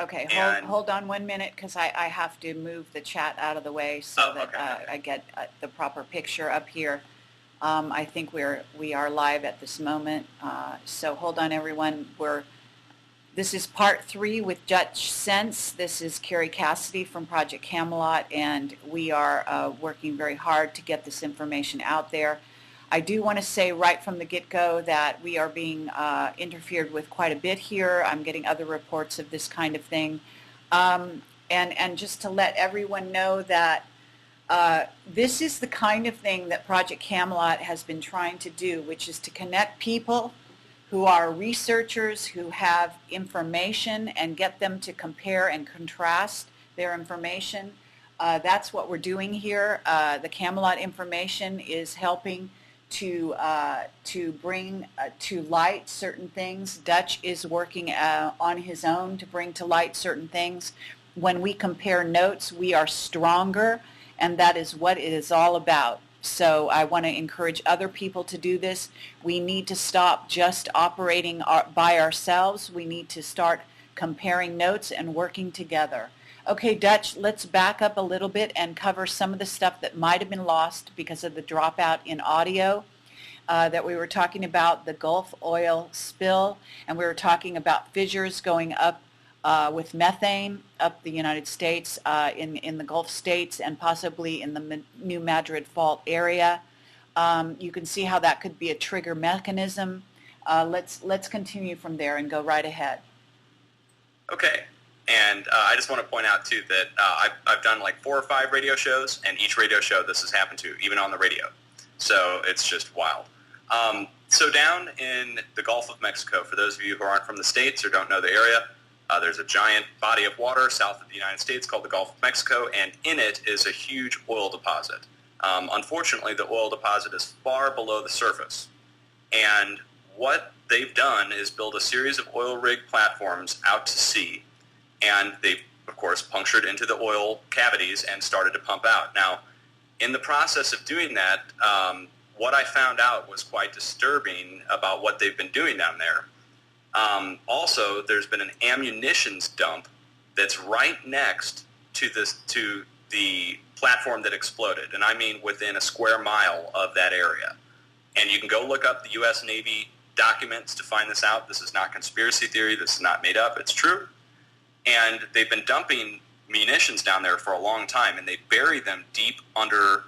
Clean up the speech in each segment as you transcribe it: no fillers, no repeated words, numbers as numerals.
Okay, And hold on 1 minute because I have to move the chat out of the way so that okay. I get the proper picture up here. I think we are live at this moment. So hold on, everyone. This is part 3 with Dutch Sense. This is Carrie Cassidy from Project Camelot, and we are working very hard to get this information out there. I do want to say right from the get-go that we are being interfered with quite a bit here. I'm getting other reports of this kind of thing. And just to let everyone know that this is the kind of thing that Project Camelot has been trying to do, which is to connect people who are researchers who have information and get them to compare and contrast their information. That's what we're doing here. The Camelot information is helping to bring to light certain things. Dutch is working on his own to bring to light certain things. When we compare notes, we are stronger, and that is what it is all about. So I want to encourage other people to do this. We need to stop just operating by ourselves. We need to start comparing notes and working together. Okay, Dutch, let's back up a little bit and cover some of the stuff that might have been lost because of the dropout in audio. That we were talking about the Gulf oil spill, and we were talking about fissures going up with methane up the United States, in the Gulf states, and possibly in the New Madrid Fault area. You can see how that could be a trigger mechanism. Let's continue from there and go right ahead. Okay. And I just want to point out, too, that I've done like 4 or 5 radio shows, and each radio show this has happened to, even on the radio. So it's just wild. So down in the Gulf of Mexico, for those of you who aren't from the States or don't know the area, there's a giant body of water south of the United States called the Gulf of Mexico, and in it is a huge oil deposit. Unfortunately, the oil deposit is far below the surface. And what they've done is build a series of oil rig platforms out to sea, and they've, of course, punctured into the oil cavities and started to pump out. Now, in the process of doing that, what I found out was quite disturbing about what they've been doing down there. Also, there's been an ammunitions dump that's right next to the platform that exploded, and I mean within a square mile of that area. And you can go look up the U.S. Navy documents to find this out. This is not conspiracy theory. This is not made up. It's true. And they've been dumping munitions down there for a long time, and they bury them deep under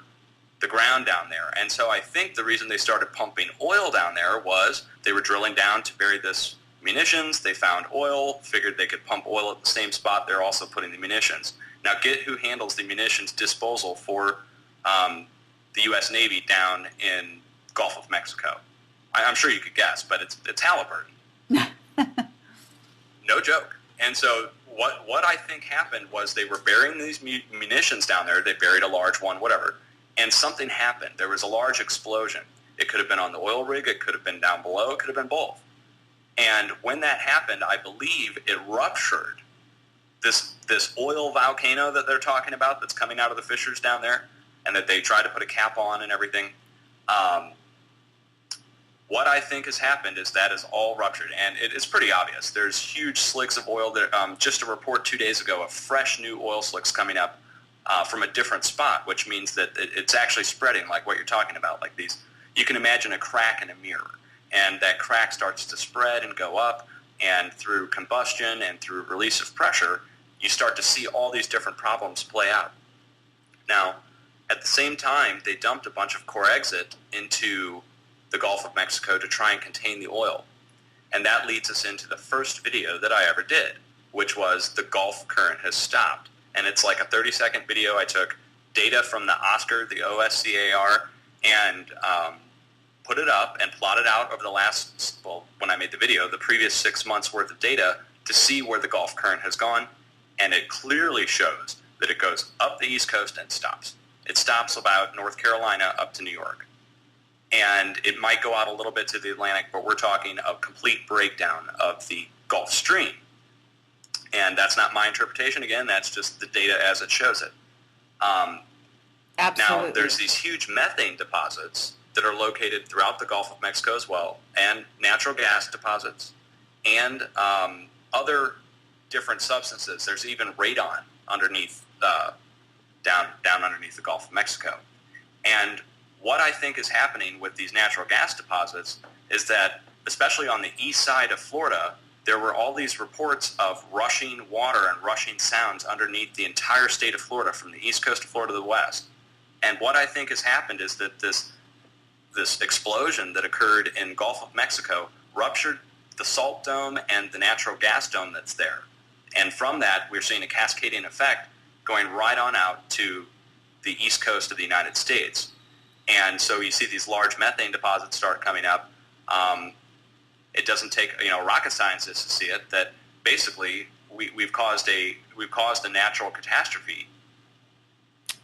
the ground down there. And so I think the reason they started pumping oil down there was they were drilling down to bury this munitions. They found oil, figured they could pump oil at the same spot they're also putting the munitions. Now, get who handles the munitions disposal for the U.S. Navy down in Gulf of Mexico. I'm sure you could guess, but it's Halliburton. No joke. And so what I think happened was they were burying these munitions down there. They buried a large one, whatever, and something happened. There was a large explosion. It could have been on the oil rig. It could have been down below. It could have been both. And when that happened, I believe it ruptured this oil volcano that they're talking about that's coming out of the fissures down there, and that they tried to put a cap on and everything. What I think has happened is that is all ruptured, and it's pretty obvious. There's huge slicks of oil. Just a report 2 days ago of fresh new oil slicks coming up from a different spot, which means that it's actually spreading, like what you're talking about. Like these, you can imagine a crack in a mirror, and that crack starts to spread and go up, and through combustion and through release of pressure, you start to see all these different problems play out. Now, at the same time, they dumped a bunch of core exit into the Gulf of Mexico to try and contain the oil. And that leads us into the first video that I ever did, which was the Gulf current has stopped. And it's like a 30-second video. I took data from the OSCAR, the OSCAR, and put it up and plotted out over the last, well, when I made the video, the previous 6 months worth of data to see where the Gulf current has gone. And it clearly shows that it goes up the East Coast and stops. It stops about North Carolina up to New York. And it might go out a little bit to the Atlantic, but we're talking a complete breakdown of the Gulf Stream. And that's not my interpretation. Again, that's just the data as it shows it. Absolutely. Now, there's these huge methane deposits that are located throughout the Gulf of Mexico as well, and natural gas deposits, and other different substances. There's even radon underneath, down underneath the Gulf of Mexico. And what I think is happening with these natural gas deposits is that, especially on the east side of Florida, there were all these reports of rushing water and rushing sounds underneath the entire state of Florida, from the east coast of Florida to the west. And what I think has happened is that this explosion that occurred in Gulf of Mexico ruptured the salt dome and the natural gas dome that's there. And from that, we're seeing a cascading effect going right on out to the east coast of the United States. And so you see these large methane deposits start coming up. It doesn't take rocket scientists to see it, that basically we've caused a natural catastrophe.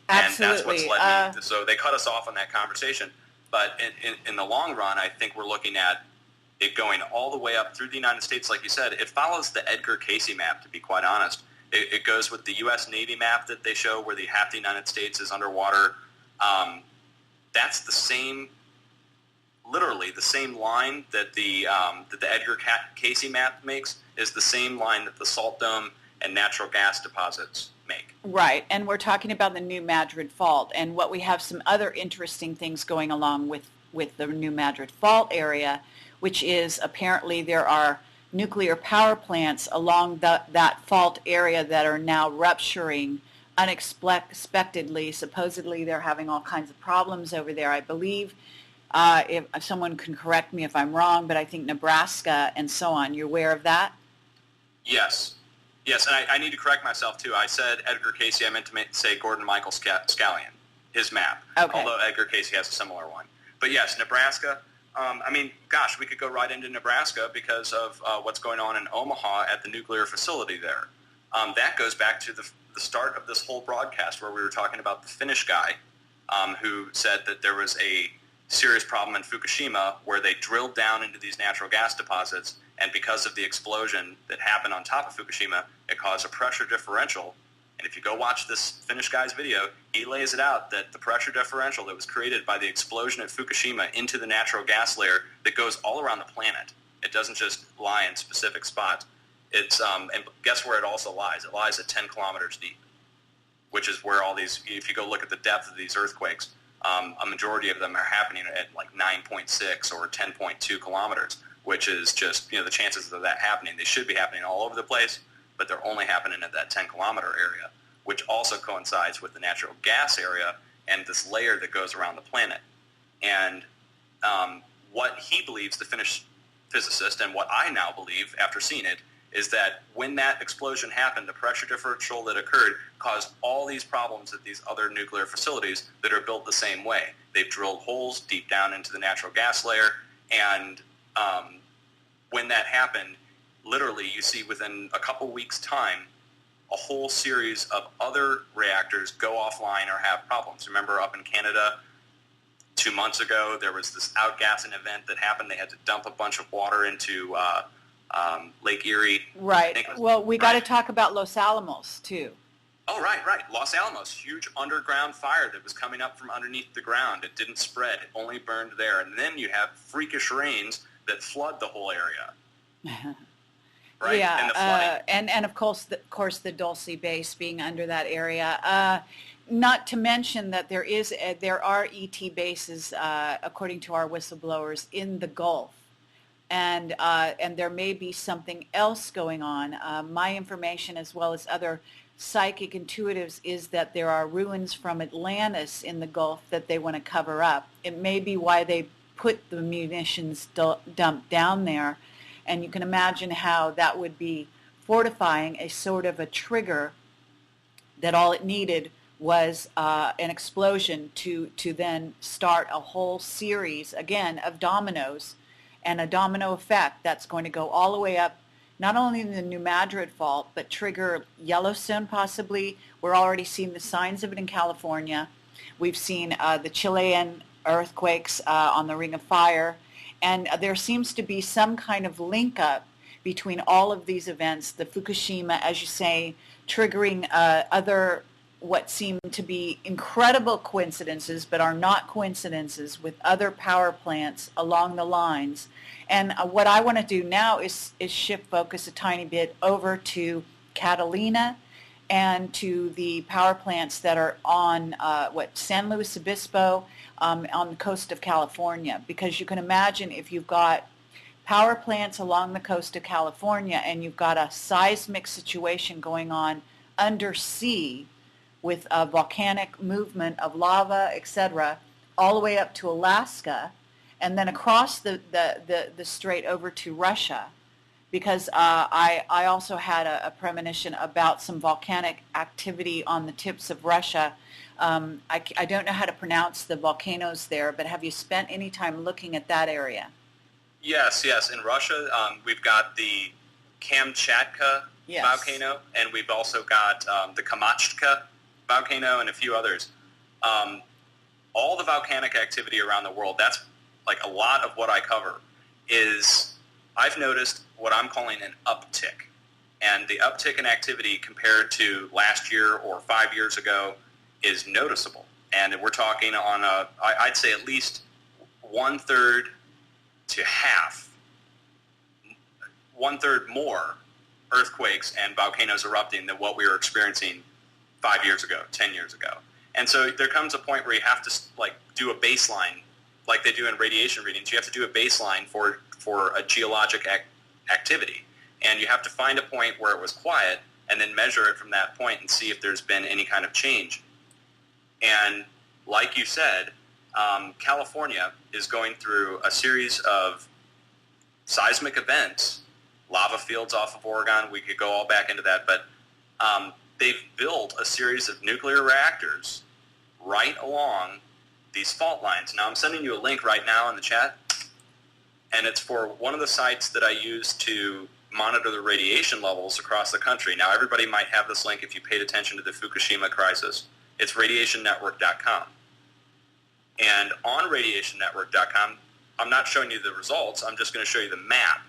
Absolutely. And that's what's led me. So they cut us off on that conversation. But in the long run, I think we're looking at it going all the way up through the United States. Like you said, it follows the Edgar Cayce map, to be quite honest. It goes with the U.S. Navy map that they show, where half the United States is underwater. That's the same, literally the same line that the Edgar Cayce map makes, is the same line that the salt dome and natural gas deposits make. Right, and we're talking about the New Madrid Fault, and what we have some other interesting things going along with the New Madrid Fault area, which is apparently there are nuclear power plants along that fault area that are now rupturing unexpectedly. Supposedly they're having all kinds of problems over there. I believe, if someone can correct me if I'm wrong, but I think Nebraska and so on. You're aware of that? Yes. Yes, and I need to correct myself, too. I said Edgar Cayce. I meant to say Gordon Michael Scallion, his map, okay. Although Edgar Cayce has a similar one. But yes, Nebraska. We could go right into Nebraska because of what's going on in Omaha at the nuclear facility there. That goes back to the start of this whole broadcast, where we were talking about the Finnish guy who said that there was a serious problem in Fukushima where they drilled down into these natural gas deposits, and because of the explosion that happened on top of Fukushima, it caused a pressure differential. And if you go watch this Finnish guy's video, he lays it out that the pressure differential that was created by the explosion at Fukushima into the natural gas layer that goes all around the planet. It doesn't just lie in specific spots. It's and guess where it also lies? It lies at 10 kilometers deep, which is where all these, if you go look at the depth of these earthquakes, a majority of them are happening at like 9.6 or 10.2 kilometers, which is just, the chances of that happening, they should be happening all over the place, but they're only happening at that 10-kilometer area, which also coincides with the natural gas area and this layer that goes around the planet. And what he believes, the Finnish physicist, and what I now believe after seeing it, is that when that explosion happened, the pressure differential that occurred caused all these problems at these other nuclear facilities that are built the same way. They've drilled holes deep down into the natural gas layer, and when that happened, literally you see within a couple weeks' time, a whole series of other reactors go offline or have problems. Remember up in Canada 2 months ago, there was this outgassing event that happened. They had to dump a bunch of water into Lake Erie. Right. Well, we got to talk about Los Alamos, too. Oh, right. Los Alamos, huge underground fire that was coming up from underneath the ground. It didn't spread. It only burned there. And then you have freakish rains that flood the whole area. Right? Yeah, and of course the Dulce base being under that area. Not to mention that there are ET bases, according to our whistleblowers, in the Gulf, and there may be something else going on. My information, as well as other psychic intuitives, is that there are ruins from Atlantis in the Gulf that they want to cover up. It may be why they put the munitions dumped down there. And you can imagine how that would be fortifying a sort of a trigger that all it needed was an explosion to then start a whole series, again, of dominoes and a domino effect that's going to go all the way up, not only in the New Madrid Fault, but trigger Yellowstone possibly. We're already seeing the signs of it in California. We've seen the Chilean earthquakes on the Ring of Fire. And there seems to be some kind of link up between all of these events, the Fukushima, as you say, triggering other what seem to be incredible coincidences, but are not coincidences, with other power plants along the lines. And what I want to do now is shift focus a tiny bit over to Catalina and to the power plants that are on San Luis Obispo, on the coast of California. Because you can imagine if you've got power plants along the coast of California and you've got a seismic situation going on undersea with a volcanic movement of lava, etc., all the way up to Alaska, and then across the strait over to Russia, because I also had a premonition about some volcanic activity on the tips of Russia. I don't know how to pronounce the volcanoes there, but have you spent any time looking at that area? Yes. In Russia, we've got the Kamchatka volcano, and we've also got the Kamchatka volcano and a few others. All the volcanic activity around the world, that's like a lot of what I cover, is I've noticed what I'm calling an uptick. And the uptick in activity compared to last year or 5 years ago is noticeable. And we're talking on I'd say at least 1/3 to half, 1/3 more earthquakes and volcanoes erupting than what we were experiencing 5 years ago, 10 years ago. And so there comes a point where you have to do a baseline, like they do in radiation readings. You have to do a baseline for a geologic activity. And you have to find a point where it was quiet and then measure it from that point and see if there's been any kind of change. And like you said, California is going through a series of seismic events, lava fields off of Oregon. We could go all back into that, but they've built a series of nuclear reactors right along these fault lines. Now I'm sending you a link right now in the chat, and it's for one of the sites that I use to monitor the radiation levels across the country. Now everybody might have this link if you paid attention to the Fukushima crisis. It's radiationnetwork.com. And on radiationnetwork.com, I'm not showing you the results, I'm just going to show you the map.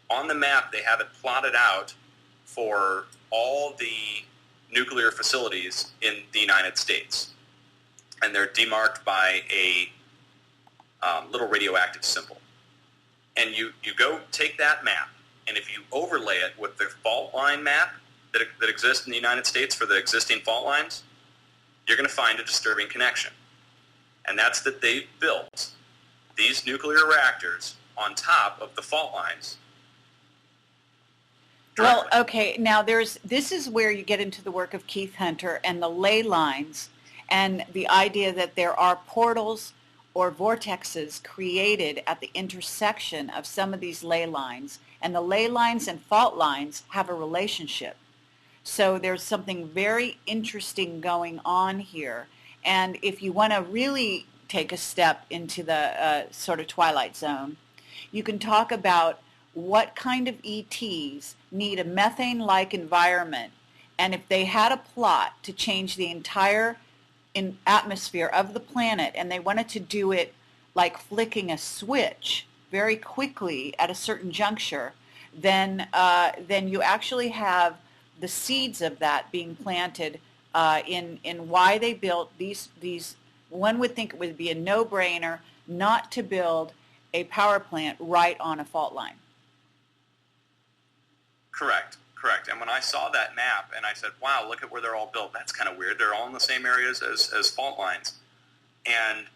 On the map, they have it plotted out for all the nuclear facilities in the United States. And they're demarked by a little radioactive symbol. And you go take that map, and if you overlay it with the fault line map that exists in the United States for the existing fault lines, you're going to find a disturbing connection. And that's that they've built these nuclear reactors on top of the fault lines. Well, okay, now this is where you get into the work of Keith Hunter and the ley lines and the idea that there are portals or vortexes created at the intersection of some of these ley lines, and the ley lines and fault lines have a relationship. So there's something very interesting going on here. And if you want to really take a step into the sort of twilight zone, you can talk about what kind of ETs need a methane-like environment, and if they had a plot to change the entire atmosphere of the planet and they wanted to do it like flicking a switch very quickly at a certain juncture, then you actually have the seeds of that being planted in why they built these. One would think it would be a no-brainer not to build a power plant right on a fault line. Correct. And when I saw that map and I said, wow, look at where they're all built, that's kind of weird. They're all in the same areas as fault lines. And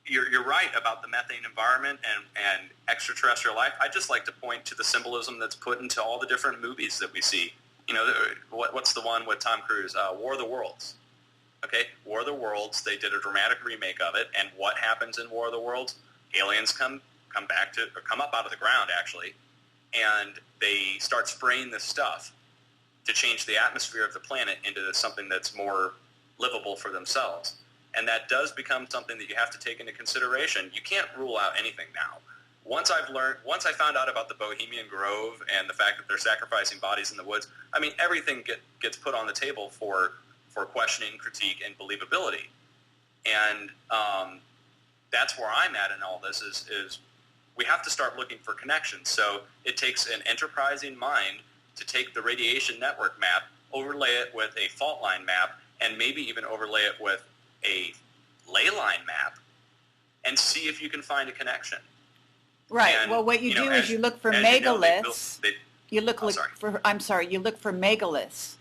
you're right about the methane environment and extraterrestrial life. I just like to point to the symbolism that's put into all the different movies that we see. You know, what's the one with Tom Cruise? War of the Worlds. Okay, War of the Worlds, they did a dramatic remake of it, and what happens in War of the Worlds? Aliens come up out of the ground, actually, and they start spraying this stuff to change the atmosphere of the planet into something that's more livable for themselves. And that does become something that you have to take into consideration. You can't rule out anything now. Once I found out about the Bohemian Grove and the fact that they're sacrificing bodies in the woods, I mean, everything gets put on the table for questioning, critique, and believability. And that's where I'm at in all this is we have to start looking for connections. So it takes an enterprising mind to take the radiation network map, overlay it with a fault line map, and maybe even overlay it with a ley line map and see if you can find a connection. Right. And, well, what you do is you look for megaliths. You look Oh, sorry. for, I'm sorry, you look for megaliths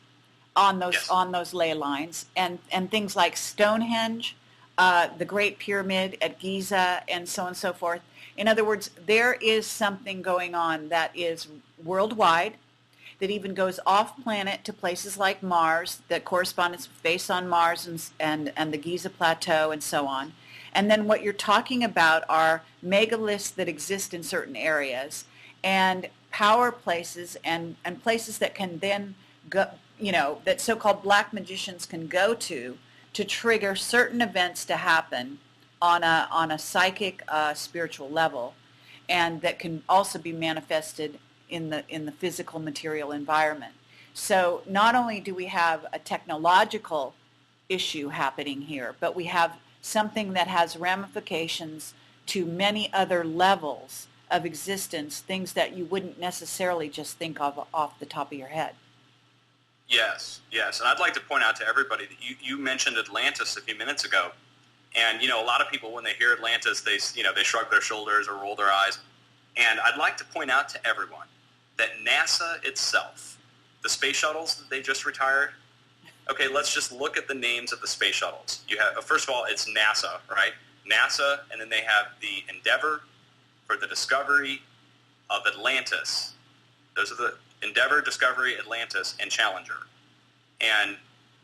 on Yes. those ley lines, and things like Stonehenge, the Great Pyramid at Giza, and so on and so forth. In other words, there is something going on that is worldwide, that even goes off planet to places like Mars, that correspondence with base on Mars and the Giza Plateau and so on. And then what you're talking about are megaliths that exist in certain areas, and power places, and places that can then go, that so-called black magicians can go to trigger certain events to happen on a psychic, spiritual level, and that can also be manifested in the physical material environment. So not only do we have a technological issue happening here, but we have something that has ramifications to many other levels of existence, things that you wouldn't necessarily just think of off the top of your head. Yes, yes. And I'd like to point out to everybody that you mentioned Atlantis a few minutes ago. And, a lot of people, when they hear Atlantis, they shrug their shoulders or roll their eyes. And I'd like to point out to everyone that NASA itself, the space shuttles that they just retired, okay, let's just look at the names of the space shuttles. You have, first of all, it's NASA, right? NASA, and then they have the Endeavour for the discovery of Atlantis. Those are the Endeavour, Discovery, Atlantis, and Challenger. And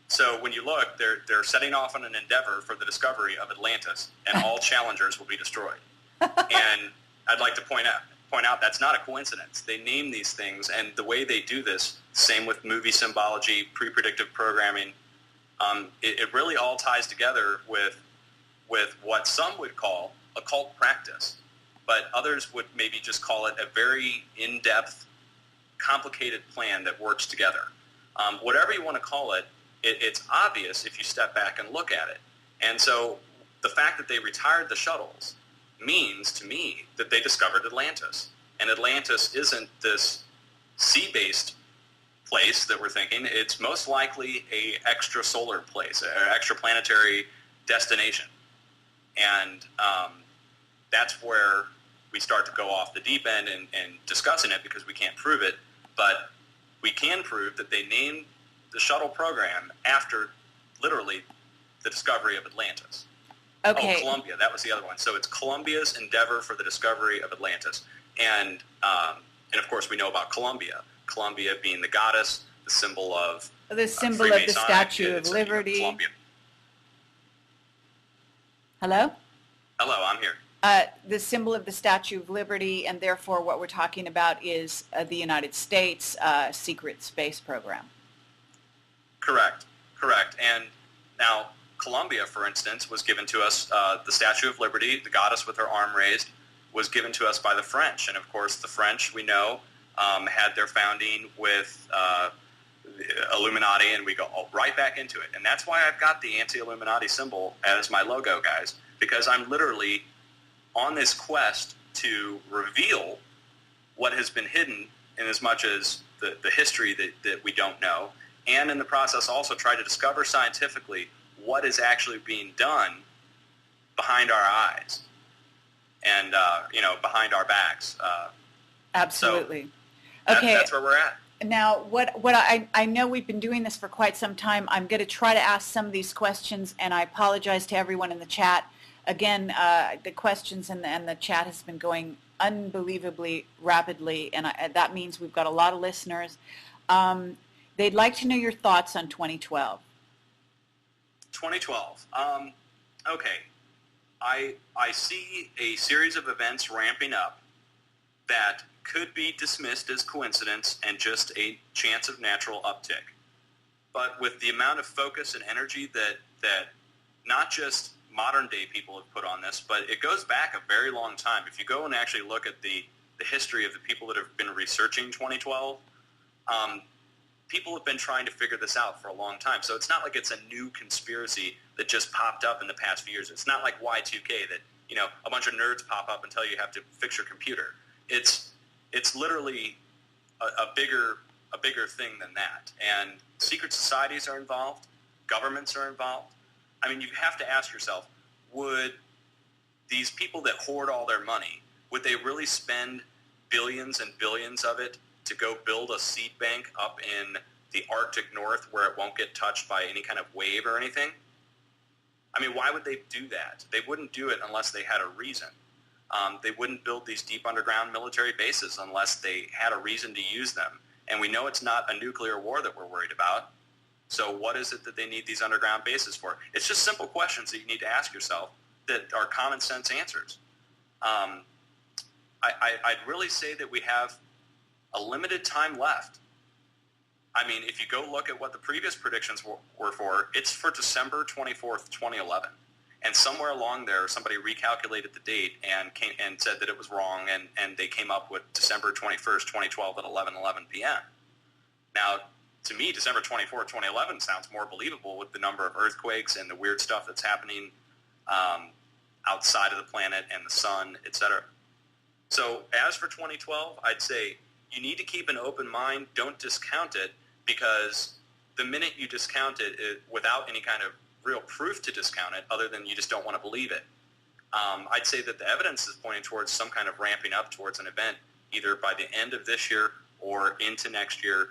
so when you look, they're setting off on an Endeavour for the discovery of Atlantis, and all Challengers will be destroyed. And I'd like to point out that's not a coincidence. They name these things, and the way they do this, same with movie symbology, pre-predictive programming, it really all ties together with what some would call occult practice, but others would maybe just call it a very in-depth, complicated plan that works together. Whatever you want to call it, it's obvious if you step back and look at it. And so the fact that they retired the shuttles means to me that they discovered Atlantis. And Atlantis isn't this sea-based place that we're thinking. It's most likely a extrasolar place, or extraplanetary destination. And that's where we start to go off the deep end and discussing it, because we can't prove it. But we can prove that they named the shuttle program after, literally, the discovery of Atlantis. Okay. Oh, Columbia, that was the other one. So it's Columbia's Endeavour for the discovery of Atlantis. And of course we know about Columbia. Columbia being the goddess, the symbol of The symbol of the Statue of Liberty. Columbia. Hello? Hello, I'm here. The symbol of the Statue of Liberty, and therefore what we're talking about is the United States secret space program. Correct. And now Columbia, for instance, was given to us, the Statue of Liberty, the goddess with her arm raised, was given to us by the French. And of course the French, we know, had their founding with the Illuminati, and we go right back into it. And that's why I've got the anti-Illuminati symbol as my logo, guys, because I'm literally on this quest to reveal what has been hidden, in as much as the history that we don't know, and in the process also try to discover scientifically what is actually being done behind our eyes and behind our backs. Absolutely. So okay. That's where we're at. Now, what I know we've been doing this for quite some time. I'm going to try to ask some of these questions, and I apologize to everyone in the chat. Again, the questions and the chat has been going unbelievably rapidly, and that means we've got a lot of listeners. They'd like to know your thoughts on 2012. 2012. Okay. I see a series of events ramping up that could be dismissed as coincidence and just a chance of natural uptick. But with the amount of focus and energy that not just modern day people have put on this, but it goes back a very long time. If you go and actually look at the history of the people that have been researching 2012, people have been trying to figure this out for a long time. So it's not like it's a new conspiracy that just popped up in the past few years. It's not like Y2K that, a bunch of nerds pop up and tell you have to fix your computer. It's literally a bigger thing than that. And secret societies are involved. Governments are involved. I mean, you have to ask yourself, would these people that hoard all their money, would they really spend billions and billions of it to go build a seed bank up in the Arctic North where it won't get touched by any kind of wave or anything? I mean, why would they do that? They wouldn't do it unless they had a reason. They wouldn't build these deep underground military bases unless they had a reason to use them. And we know it's not a nuclear war that we're worried about. So what is it that they need these underground bases for? It's just simple questions that you need to ask yourself that are common sense answers. I'd really say that we have a limited time left. I mean, if you go look at what the previous predictions were for, it's for December 24th, 2011. And somewhere along there, somebody recalculated the date and said that it was wrong, and they came up with December 21st, 2012 at 11:11 p.m. Now, to me, December 24th, 2011 sounds more believable with the number of earthquakes and the weird stuff that's happening outside of the planet and the sun, etc. So as for 2012, I'd say you need to keep an open mind. Don't discount it, because the minute you discount it without any kind of real proof to discount it, other than you just don't want to believe it, I'd say that the evidence is pointing towards some kind of ramping up towards an event either by the end of this year or into next year.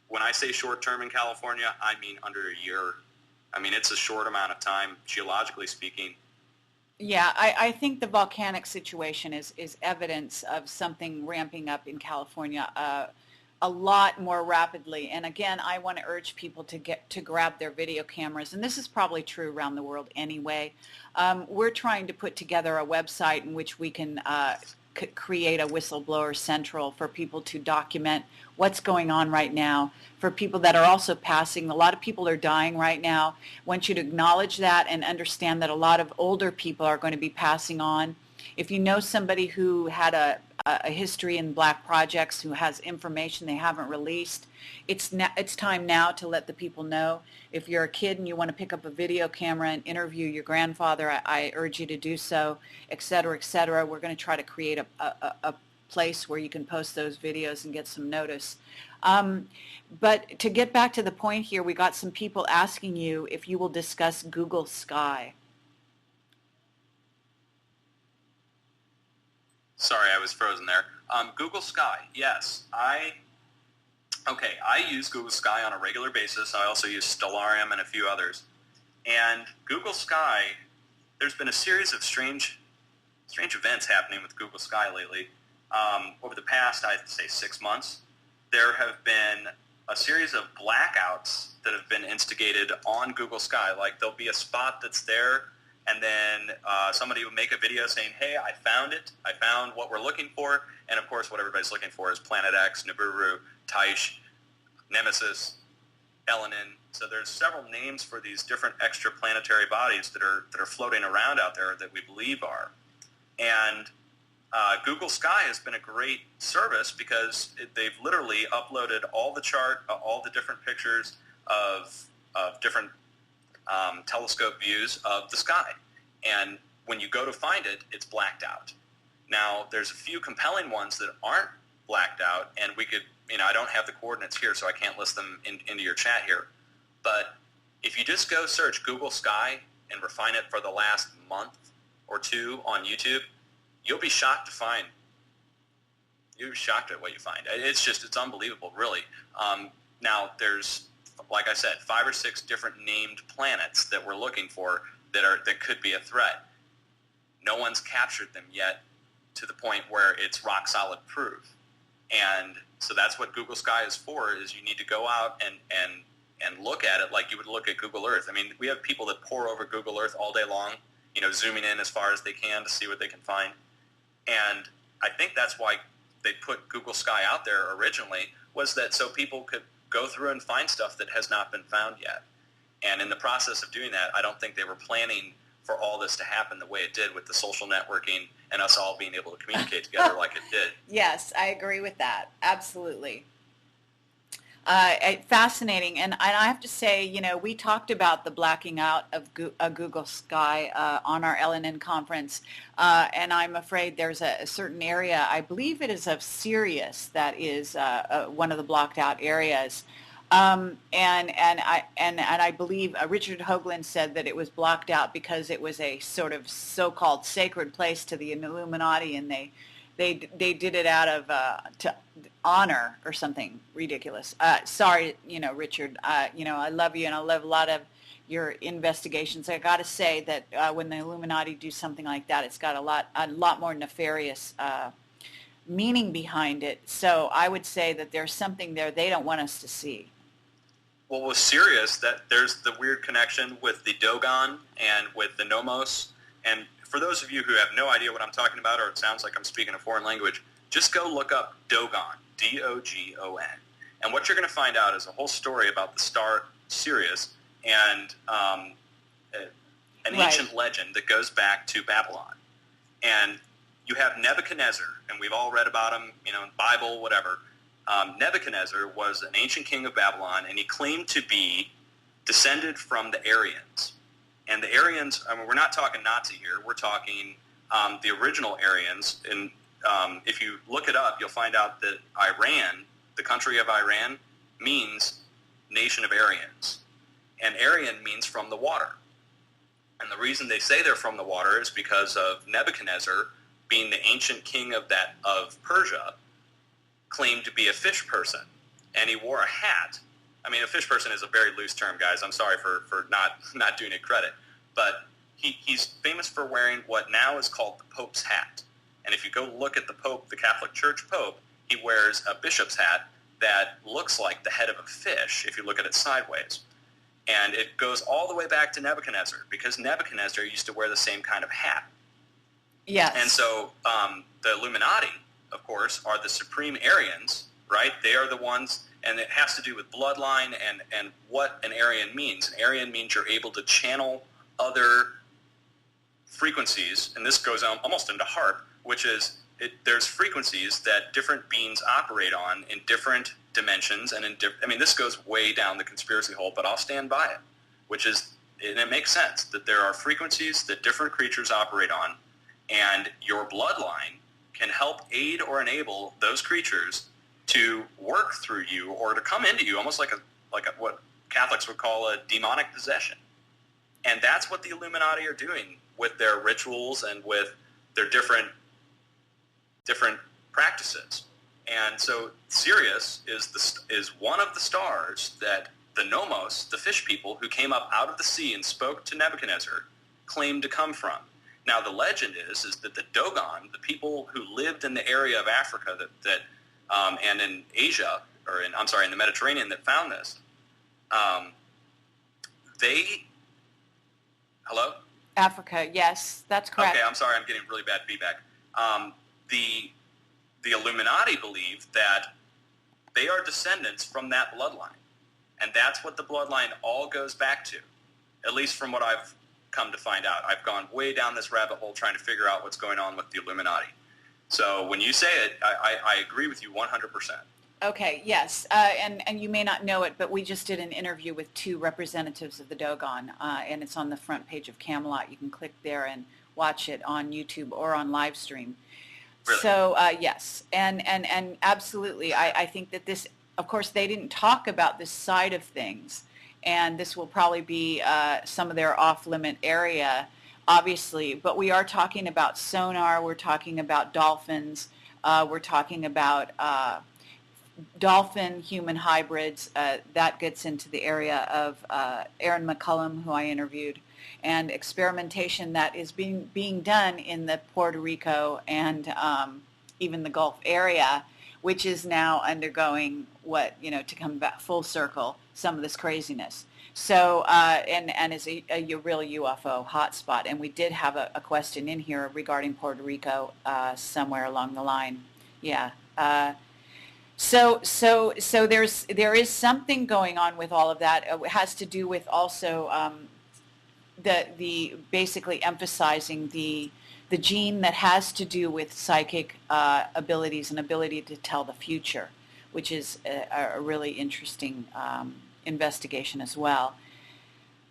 When I say short term in California, I mean under a year. I mean, it's a short amount of time, geologically speaking. Yeah, I think the volcanic situation is evidence of something ramping up in California a lot more rapidly. And again, I want to urge people to grab their video cameras, and this is probably true around the world anyway. We're trying to put together a website in which we can create a whistleblower central for people to document what's going on right now, for people that are also passing. A lot of people are dying right now. I want you to acknowledge that and understand that a lot of older people are going to be passing on. If you know somebody who had a history in black projects, who has information they haven't released, it's time now to let the people know. If you're a kid and you want to pick up a video camera and interview your grandfather, I urge you to do so, et cetera, et cetera. We're going to try to create a place where you can post those videos and get some notice. But to get back to the point here, we got some people asking you if you will discuss Google Sky. Sorry, I was frozen there. Google Sky, yes. I use Google Sky on a regular basis. I also use Stellarium and a few others. And Google Sky, there's been a series of strange events happening with Google Sky lately. Over the past, I'd say 6 months, there have been a series of blackouts that have been instigated on Google Sky. Like, there'll be a spot that's there, and then somebody will make a video saying, hey, I found it. I found what we're looking for. And, of course, what everybody's looking for is Planet X, Nibiru, Tyche, Nemesis, Elenin. So there's several names for these different extraplanetary bodies that are floating around out there that we believe are. And Google Sky has been a great service because they've literally uploaded all the different pictures of different telescope views of the sky. And when you go to find it, it's blacked out. Now, there's a few compelling ones that aren't blacked out, and we could, I don't have the coordinates here, so I can't list them into your chat here. But if you just go search Google Sky and refine it for the last month or two on YouTube, you'll be shocked at what you find. It's unbelievable, really. Now, there's, like I said, 5 or 6 different named planets that we're looking for that could be a threat. No one's captured them yet to the point where it's rock solid proof. And so that's what Google Sky is for, is you need to go out and look at it like you would look at Google Earth. I mean, we have people that pore over Google Earth all day long, zooming in as far as they can to see what they can find. And I think that's why they put Google Sky out there originally, was that so people could go through and find stuff that has not been found yet. And in the process of doing that, I don't think they were planning for all this to happen the way it did with the social networking and us all being able to communicate together like it did. Yes, I agree with that. Absolutely. Fascinating. And I have to say, we talked about the blacking out of Google Sky on our LNN conference, and I'm afraid there's a certain area, I believe it is of Sirius, that is one of the blocked out areas. And I believe Richard Hoagland said that it was blocked out because it was a sort of so-called sacred place to the Illuminati, and They did it out of to honor or something ridiculous. Sorry, Richard. I love you, and I love a lot of your investigations. I got to say that when the Illuminati do something like that, it's got a lot more nefarious meaning behind it. So I would say that there's something there they don't want us to see. Well, with Sirius, that there's the weird connection with the Dogon and with the Nomos. And for those of you who have no idea what I'm talking about, or it sounds like I'm speaking a foreign language, just go look up Dogon, D-O-G-O-N. And what you're going to find out is a whole story about the star Sirius and an ancient legend that goes back to Babylon. And you have Nebuchadnezzar, and we've all read about him, in the Bible, whatever. Nebuchadnezzar was an ancient king of Babylon, and he claimed to be descended from the Aryans. And the Aryans, we're not talking Nazi here, we're talking the original Aryans. And if you look it up, you'll find out that Iran, the country of Iran, means nation of Aryans. And Aryan means from the water. And the reason they say they're from the water is because of Nebuchadnezzar, being the ancient king of Persia, claimed to be a fish person. And he wore a hat. I mean, a fish person is a very loose term, guys. I'm sorry for not doing it credit. But he's famous for wearing what now is called the Pope's hat. And if you go look at the Pope, the Catholic Church Pope, he wears a bishop's hat that looks like the head of a fish if you look at it sideways. And it goes all the way back to Nebuchadnezzar, because Nebuchadnezzar used to wear the same kind of hat. Yes. And so the Illuminati, of course, are the supreme Aryans, right? They are the ones, and it has to do with bloodline and what an Aryan means. An Aryan means you're able to channel other frequencies, and this goes on almost into harp, which is there's frequencies that different beings operate on in different dimensions, and this goes way down the conspiracy hole, but I'll stand by it, and it makes sense that there are frequencies that different creatures operate on, and your bloodline can help aid or enable those creatures to work through you or to come into you, almost like what Catholics would call a demonic possession. And that's what the Illuminati are doing with their rituals and with their different practices. And so Sirius is one of the stars that the Nomos, the fish people who came up out of the sea and spoke to Nebuchadnezzar, claimed to come from. Now the legend is that the Dogon, the people who lived in the area of Africa and in Asia, in the Mediterranean that found this, hello? Africa, yes, that's correct. Okay, I'm sorry, I'm getting really bad feedback. The Illuminati believe that they are descendants from that bloodline. And that's what the bloodline all goes back to, at least from what I've come to find out. I've gone way down this rabbit hole trying to figure out what's going on with the Illuminati. So when you say it, I agree with you 100%. Okay, yes, and you may not know it, but we just did an interview with 2 representatives of the Dogon, and it's on the front page of Camelot. You can click there and watch it on YouTube or on live stream. Really? So yes, and absolutely, I think that this, of course, they didn't talk about this side of things, and this will probably be some of their off-limit area, obviously, but we are talking about sonar, we're talking about dolphins, we're talking about dolphin-human hybrids. That gets into the area of Aaron McCullum, who I interviewed, and experimentation that is being done in the Puerto Rico and even the Gulf area, which is now undergoing to come back full circle, some of this craziness. So, and is a real UFO hotspot. And we did have a question in here regarding Puerto Rico somewhere along the line. Yeah. So there is something going on with all of that. It has to do with also the basically emphasizing the gene that has to do with psychic abilities and ability to tell the future, which is a really interesting investigation as well.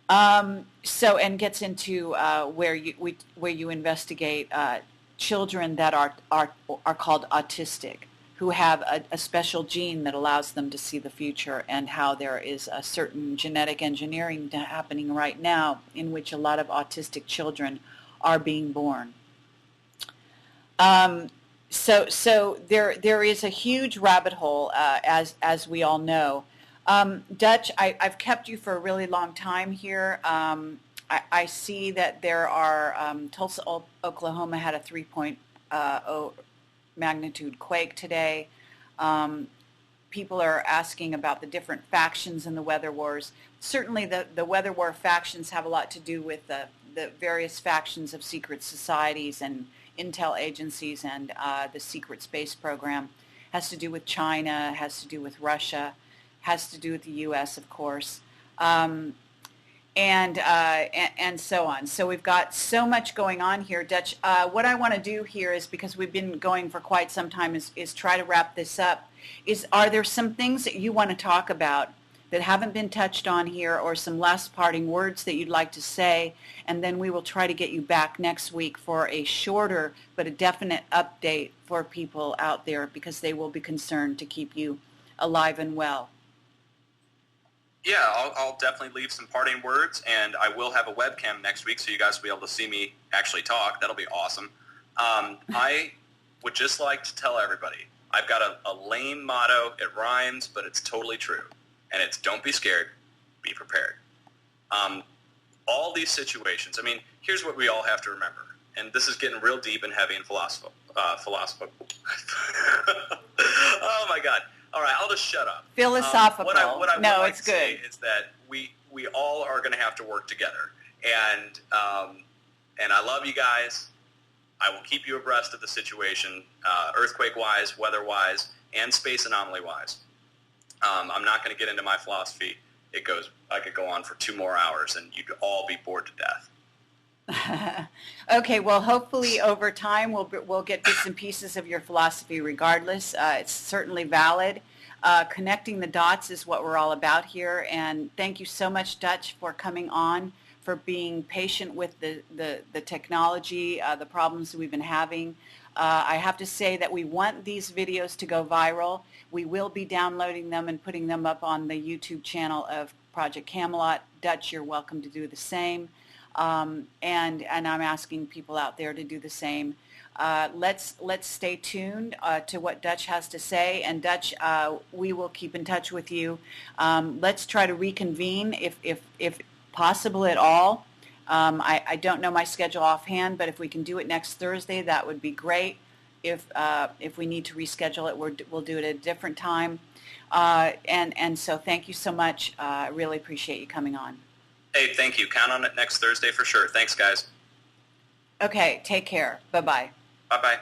So, and gets into where you investigate children that are called autistic, who have a special gene that allows them to see the future, and how there is a certain genetic engineering happening right now in which a lot of autistic children are being born. So there is a huge rabbit hole, as we all know. Dutch, I've kept you for a really long time here. I see that there are, Tulsa, Oklahoma had a 3.0 magnitude quake today. People are asking about the different factions in the weather wars. Certainly the weather war factions have a lot to do with the various factions of secret societies and intel agencies and the secret space program. Has to do with China, has to do with Russia, has to do with the U.S., of course, and so on. So we've got so much going on here, Dutch. What I want to do here is, because we've been going for quite some time, is try to wrap this up. Are there some things that you want to talk about that haven't been touched on here, or some last parting words that you'd like to say? And then we will try to get you back next week for a shorter but a definite update for people out there, because they will be concerned to keep you alive and well. Yeah, I'll definitely leave some parting words, and I will have a webcam next week so you guys will be able to see me actually talk. That'll be awesome. I would just like to tell everybody, I've got a lame motto. It rhymes, but it's totally true. And it's, don't be scared, be prepared. All these situations, I mean, here's what we all have to remember. And this is getting real deep and heavy and philosophical. Oh, my God. All right, I'll just shut up. Philosophical. What I would like it's to good. say is that we all are going to have to work together. And I love you guys. I will keep you abreast of the situation, earthquake-wise, weather-wise, and space anomaly-wise. I'm not going to get into my philosophy. I could go on for 2 more hours, and you'd all be bored to death. Okay, well, hopefully over time we'll get bits and pieces of your philosophy regardless. It's certainly valid. Connecting the dots is what we're all about here, and thank you so much, Dutch, for coming on, for being patient with the technology, the problems we've been having. I have to say that we want these videos to go viral. We will be downloading them and putting them up on the YouTube channel of Project Camelot. Dutch, you're welcome to do the same. And I'm asking people out there to do the same. Let's stay tuned to what Dutch has to say, and Dutch, we will keep in touch with you. Let's try to reconvene if possible at all. I don't know my schedule offhand, but if we can do it next Thursday, that would be great. If we need to reschedule it, we'll do it at a different time. And so thank you so much. I really appreciate you coming on. Hey, thank you. Count on it next Thursday for sure. Thanks, guys. Okay, take care. Bye-bye. Bye-bye.